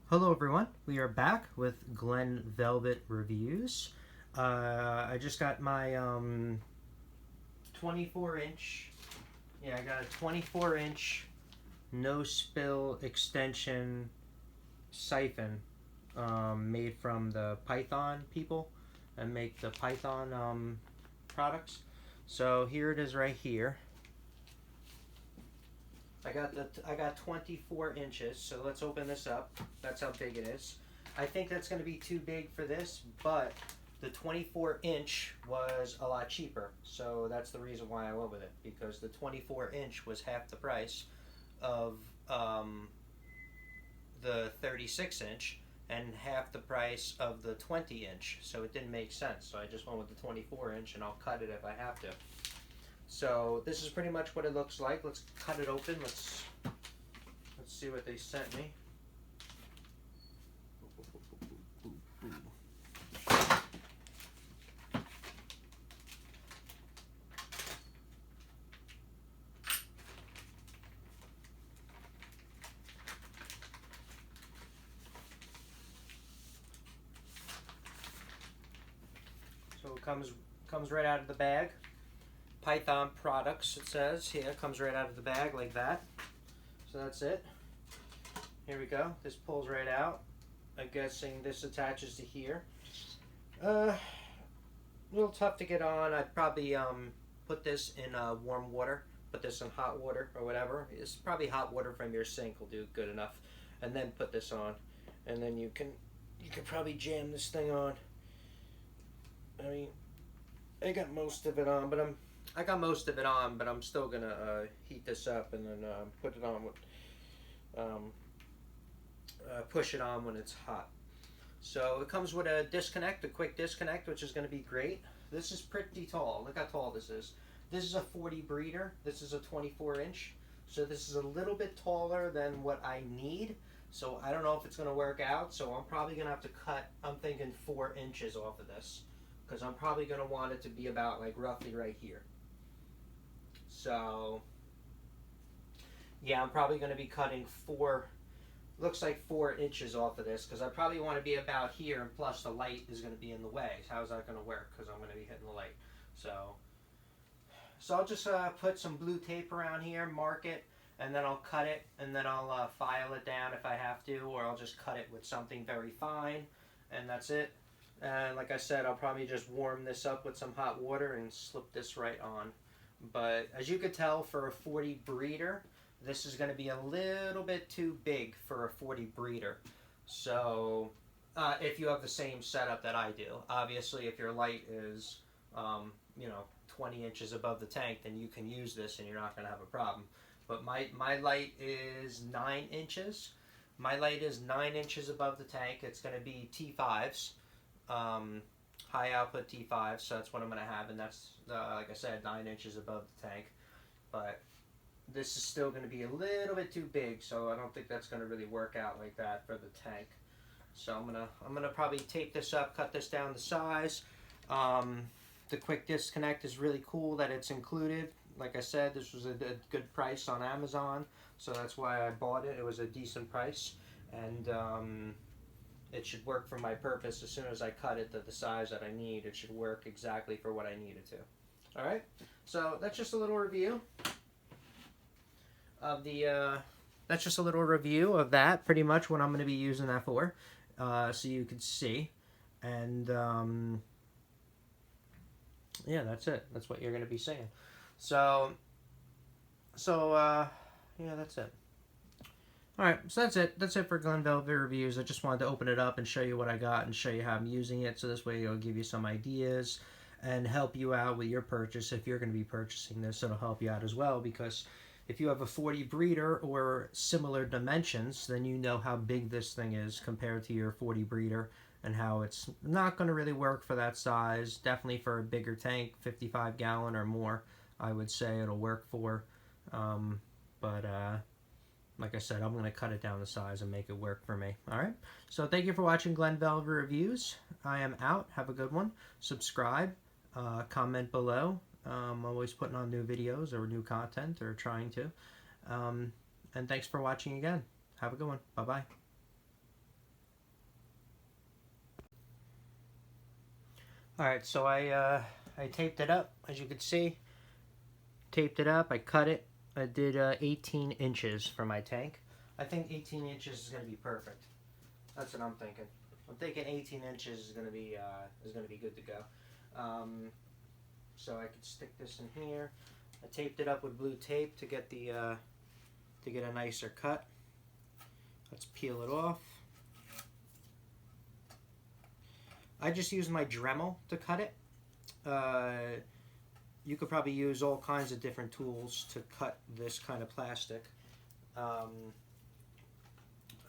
Hello everyone, we are back with Glen Velvet Reviews. I just got my 24 inch, I got a 24-inch no spill extension siphon made from the Python people and make the Python products. So here it is right here. I got 24 inches, so let's open this up. That's how big it is. I think that's going to be too big for this, but the 24 inch was a lot cheaper, so that's the reason why I went with it, because the 24 inch was half the price of the 36 inch and half the price of the 20 inch, so it didn't make sense. So I just went with the 24 inch, and I'll cut it if I have to. So this is pretty much what it looks like. Let's cut it open. Let's see what they sent me. So it comes right out of the bag. Python products, it says. Yeah, it comes right out of the bag like that. So that's it. Here we go. This pulls right out. I'm guessing this attaches to here. A little tough to get on. I'd probably put this in warm water. Put this in hot water or whatever. It's probably hot water from your sink will do good enough. And then put this on. And then you can probably jam this thing on. I mean, I got most of it on, but I'm still gonna heat this up and then put it on with push it on when it's hot. So it comes with a disconnect, a quick disconnect, which is going to be great. This is pretty tall. Look how tall this is. This is a 40 breeder. This is a 24 inch. So this is a little bit taller than what I need. So I don't know if it's going to work out. So I'm probably going to have to cut, I'm thinking 4 inches off of this, because I'm probably going to want it to be about like roughly right here. So yeah, I'm probably going to be cutting looks like 4 inches off of this, because I probably want to be about here, and plus the light is going to be in the way. How's that going to work? Because I'm going to be hitting the light. So I'll just put some blue tape around here, mark it, and then I'll cut it, and then I'll file it down if I have to, or I'll just cut it with something very fine, and that's it. And like I said, I'll probably just warm this up with some hot water and slip this right on. But as you could tell, for a 40 breeder, this is going to be a little bit too big for a 40 breeder. So if you have the same setup that I do, obviously if your light is 20 inches above the tank, then you can use this and you're not going to have a problem. But my light is 9 inches. My light is 9 inches above the tank. It's going to be T5s, high output T5s, so that's what I'm going to have, and that's like I said, 9 inches above the tank. But this is still going to be a little bit too big, so I don't think that's going to really work out like that for the tank. So I'm gonna probably tape this up, cut this down to size. The quick disconnect is really cool that it's included. Like I said, this was a good price on Amazon, so that's why I bought it. It was a decent price, and it should work for my purpose. As soon as I cut it to the size that I need, it should work exactly for what I need it to. Alright, so that's just a little review of that's just a little review of that, pretty much what I'm going to be using that for, so you can see. And yeah, that's it. That's what you're going to be seeing. So yeah, that's it. Alright, so that's it for Glen Velvet Reviews. I just wanted to open it up and show you what I got and show you how I'm using it, so this way it'll give you some ideas and help you out with your purchase. If you're going to be purchasing this, it'll help you out as well, because if you have a 40 breeder or similar dimensions, then you know how big this thing is compared to your 40 breeder, and how it's not going to really work for that size. Definitely for a bigger tank, 55 gallon or more, I would say it'll work for. But like I said, I'm going to cut it down to size and make it work for me. Alright, so thank you for watching Glen Velvet Reviews. I am out. Have a good one. Subscribe. Comment below. I'm always putting on new videos or new content, or trying to. And thanks for watching again. Have a good one. Bye-bye. Alright, so I taped it up, as you can see. Taped it up, I cut it. I did 18 inches for my tank. I think 18 inches is going to be perfect. That's what I'm thinking. I'm thinking 18 inches is going to be good to go. So I could stick this in here. I taped it up with blue tape to get the to get a nicer cut. Let's peel it off. I just use my Dremel to cut it. You could probably use all kinds of different tools to cut this kind of plastic. I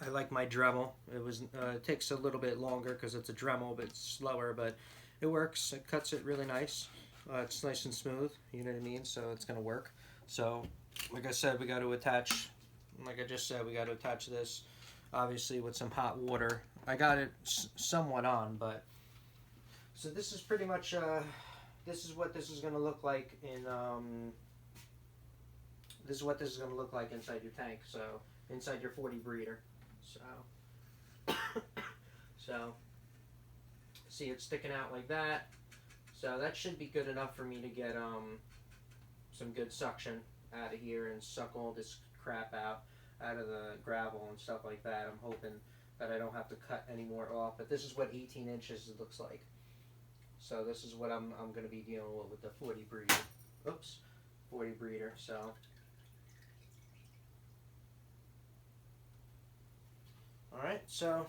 like my Dremel. It takes a little bit longer because it's a Dremel, but it's slower, but it works. It cuts it really nice. It's nice and smooth, you know what I mean? So it's going to work. So, like I said, we got to attach, like I just said, we got to attach this, obviously, with some hot water. I got it somewhat on, but, so this is pretty much, this is what this is going to look like in, this is what this is going to look like inside your tank, so, inside your 40 breeder. So, so, see it sticking out like that. So that should be good enough for me to get some good suction out of here and suck all this crap out of the gravel and stuff like that. I'm hoping that I don't have to cut any more off. But this is what 18 inches looks like. So this is what I'm going to be dealing with the 40 breeder. Oops, 40 breeder. So. Alright, so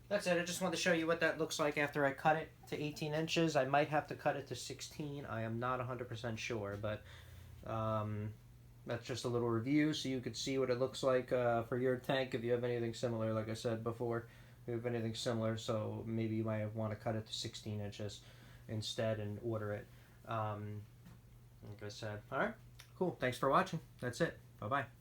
that's it. I just wanted to show you what that looks like after I cut it to 18 inches. I might have to cut it to 16. I am not 100% sure, but that's just a little review so you could see what it looks like for your tank if you have anything similar, like I said before. If you have anything similar, so maybe you might want to cut it to 16 inches instead and order it. Like I said. Alright, cool. Thanks for watching. That's it. Bye-bye.